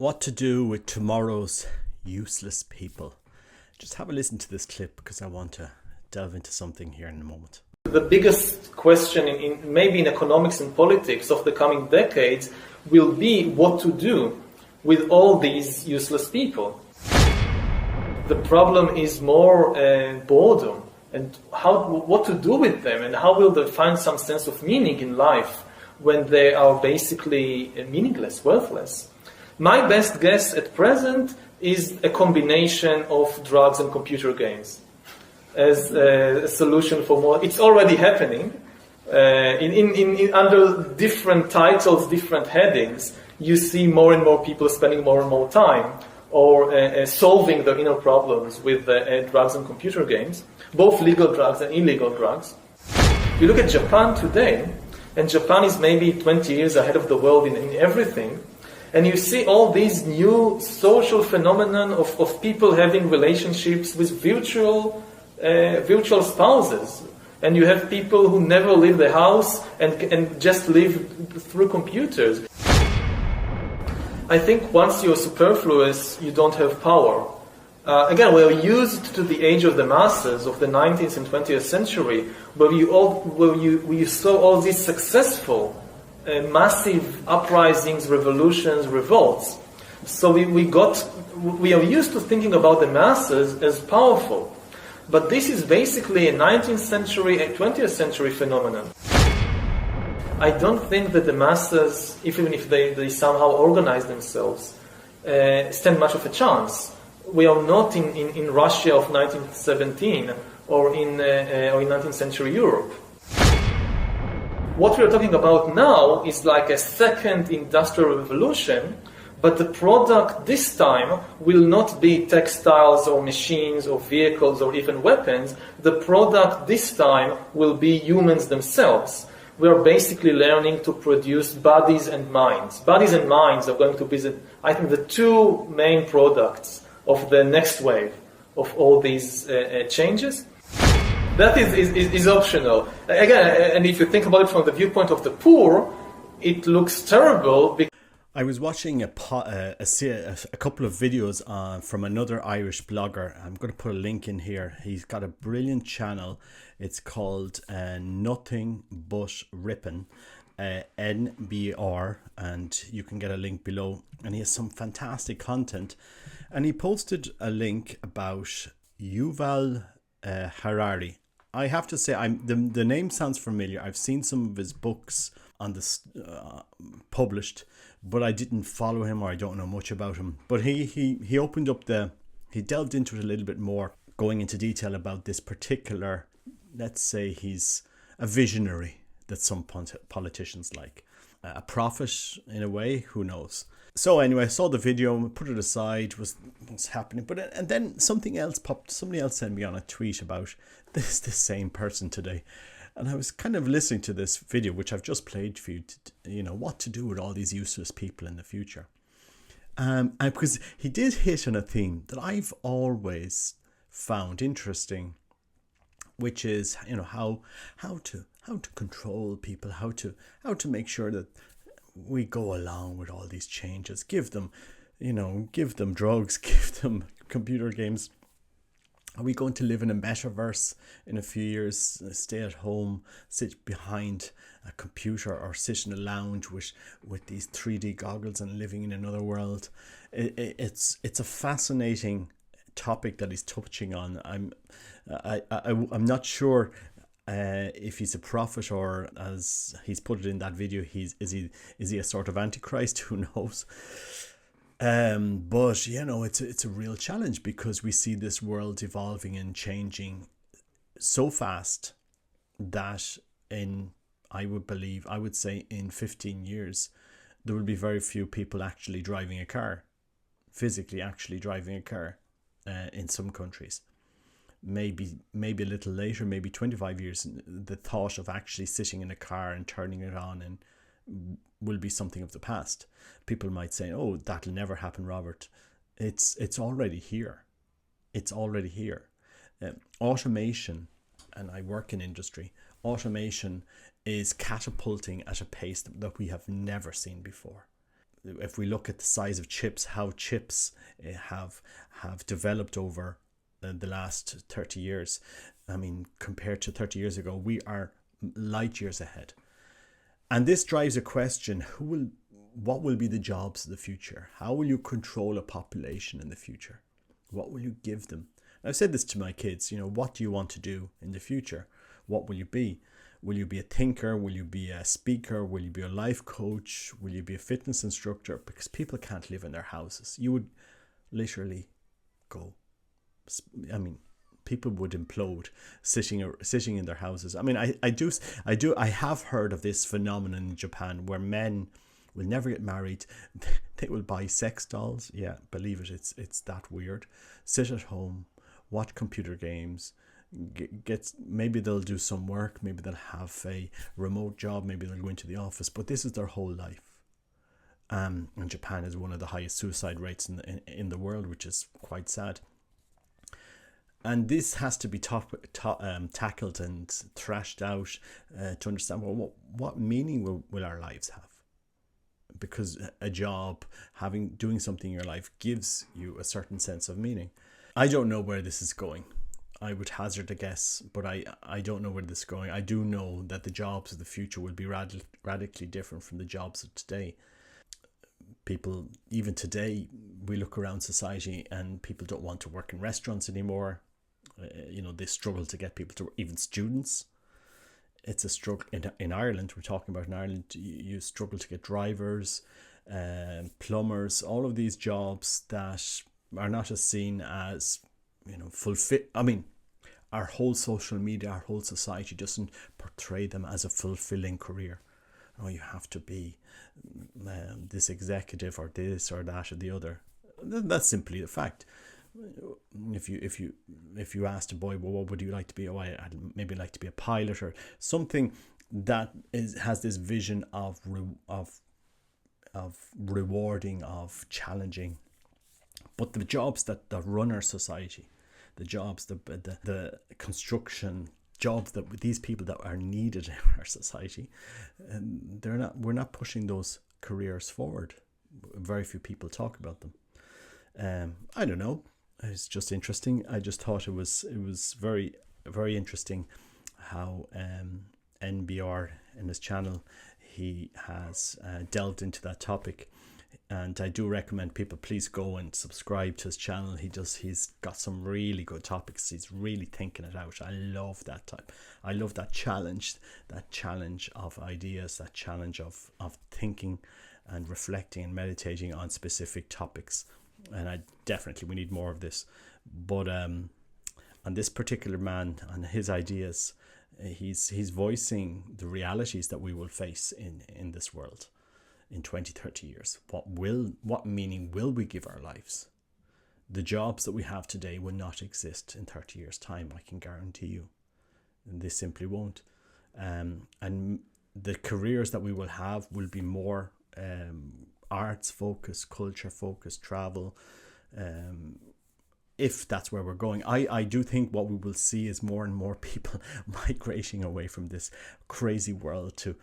What to do with tomorrow's useless people. Just have a listen to this clip because I want to delve into something here in a moment. The biggest question maybe in economics and politics of the coming decades will be what to do with all these useless people. The problem is more boredom and what to do with them and how will they find some sense of meaning in life when they are basically meaningless, worthless. My best guess at present is a combination of drugs and computer games as a solution for more. It's already happening under different titles, different headings. You see more and more people spending more and more time or solving their inner problems with drugs and computer games, both legal drugs and illegal drugs. You look at Japan today, and Japan is maybe 20 years ahead of the world in everything. And you see all these new social phenomenon of people having relationships with virtual spouses. And you have people who never leave the house and just live through computers. I think once you're superfluous, you don't have power. Again, we are used to the age of the masses of the 19th and 20th century, where you saw all these successful massive uprisings, revolutions, revolts. So we are used to thinking about the masses as powerful. But this is basically a 19th century and 20th century phenomenon. I don't think that the masses, even if they somehow organize themselves, stand much of a chance. We are not in Russia of 1917 or in 19th century Europe. What we are talking about now is like a second industrial revolution, but the product this time will not be textiles or machines or vehicles or even weapons. The product this time will be humans themselves. We are basically learning to produce bodies and minds. Bodies and minds are going to be, I think, the two main products of the next wave of all these changes. That is optional. Again, and if you think about it from the viewpoint of the poor, it looks terrible. I was watching a couple of videos from another Irish blogger. I'm going to put a link in here. He's got a brilliant channel. It's called Nothing But Rippin', NBR, and you can get a link below. And he has some fantastic content. And he posted a link about Yuval Harari. I have to say, the name sounds familiar. I've seen some of his books on this published, but I didn't follow him or I don't know much about him. But he opened up he delved into it a little bit more, going into detail about this particular, let's say he's a visionary that some politicians like. A prophet in a way, who knows. So anyway, I saw the video, put it aside, what's happening. And then something else popped. Somebody else sent me on a tweet about the same person today. And I was kind of listening to this video, which I've just played for you, what to do with all these useless people in the future. And because he did hit on a theme that I've always found interesting, which is, how to control people, how to make sure that we go along with all these changes, give them drugs, give them computer games. Are we going to live in a metaverse in a few years, stay at home, sit behind a computer or sit in a lounge with these 3D goggles and living in another world? It's a fascinating topic that he's touching on. I'm not sure if he's a prophet or, as he's put it in that video, is he a sort of antichrist? Who knows? But it's a real challenge because we see this world evolving and changing so fast that I would say in 15 years there will be very few people actually driving a car, physically actually driving a car in some countries. Maybe a little later, maybe 25 years, the thought of actually sitting in a car and turning it on and will be something of the past. People might say, "Oh, that'll never happen, Robert." It's already here. It's already here. Automation, and I work in industry. Automation is catapulting at a pace that we have never seen before. if we look at the size of chips, how chips have developed over the last 30 years. I mean, compared to 30 years ago, we are light years ahead. And this drives a question: what will be the jobs of the future? How will you control a population in the future? What will you give them? I've said this to my kids, what do you want to do in the future? What will you be? Will you be a thinker? Will you be a speaker? Will you be a life coach? Will you be a fitness instructor? Because people can't live in their houses. You would literally go. I mean, people would implode sitting in their houses. I mean, I have heard of this phenomenon in Japan where men will never get married. They will buy sex dolls. Yeah, believe it. It's that weird. Sit at home, watch computer games. Maybe they'll do some work. Maybe they'll have a remote job. Maybe they'll go into the office. But this is their whole life. And Japan is one of the highest suicide rates in the world, which is quite sad. And this has to be tackled and thrashed out to understand, what meaning will our lives have? Because a job, doing something in your life, gives you a certain sense of meaning. I don't know where this is going. I would hazard a guess, but I don't know where this is going. I do know that the jobs of the future will be radically different from the jobs of today. People, even today, we look around society and people don't want to work in restaurants anymore. They struggle to get people to, even students. It's a struggle in Ireland. We're talking about in Ireland. You struggle to get drivers, plumbers, all of these jobs that are not as seen as, I mean, our whole social media, our whole society doesn't portray them as a fulfilling career. You have to be this executive or this or that or the other. That's simply the fact. If you asked a boy, what would you like to be? I'd maybe like to be a pilot or something that has this vision of rewarding, of challenging. But the jobs that run our society, the jobs, the construction jobs, that these people that are needed in our society, we're not pushing those careers forward. Very few people talk about them. I don't know. It's just interesting. I just thought it was very, very interesting how NBR in his channel, he has delved into that topic. And I do recommend people please go and subscribe to his channel. He's got some really good topics. He's really thinking it out. I love that type. I love that challenge of ideas, that challenge of thinking and reflecting and meditating on specific topics. And we need more of this. But on this particular man, on his ideas, he's voicing the realities that we will face in this world in 20-30 years. What meaning will we give our lives? The jobs that we have today will not exist in 30 years' time, I can guarantee you. And they simply won't. And the careers that we will have will be more arts focused, culture focused, travel, if that's where we're going. I do think what we will see is more and more people migrating away from this crazy world to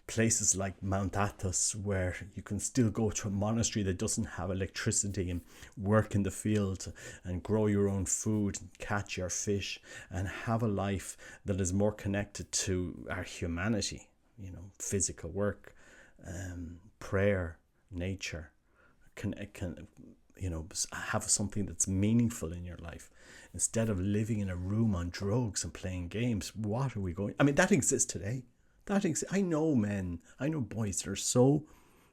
places like Mount Athos, where you can still go to a monastery that doesn't have electricity and work in the field and grow your own food and catch your fish and have a life that is more connected to our humanity, physical work, prayer, nature, can have something that's meaningful in your life instead of living in a room on drugs and playing games. What are we going? I mean, that exists today. I know men, I know boys that are so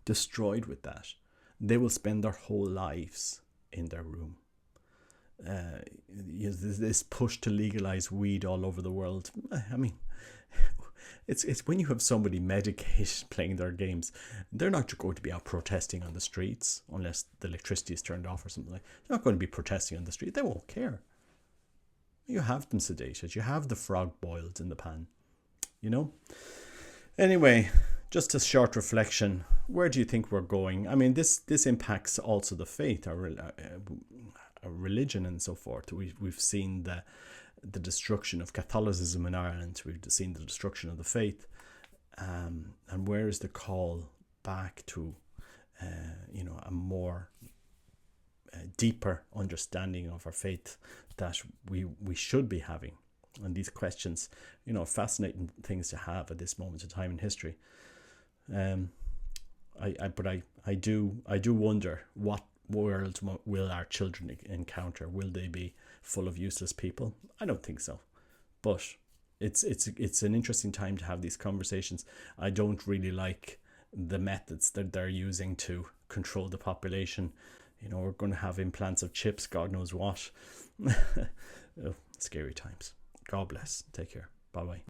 destroyed with that. They will spend their whole lives in their room. This push to legalize weed all over the world. I mean, it's when you have somebody medicated playing their games, they're not going to be out protesting on the streets unless the electricity is turned off or something like that. They're not going to be protesting on the street. They won't care. You have them sedated. You have the frog boiled in the pan. Anyway, just a short reflection. Where do you think we're going? I mean, this impacts also the faith, our religion and so forth. We've seen the destruction of Catholicism in Ireland. We've seen the destruction of the faith. And where is the call back to a more deeper understanding of our faith that we should be having. And these questions, fascinating things to have at this moment in time in history. I do wonder, what world will our children encounter? Will they be full of useless people? I don't think so, but it's an interesting time to have these conversations. I don't really like the methods that they're using to control the population. We're going to have implants of chips, God knows what. Oh, scary times. God bless. Take care. Bye bye.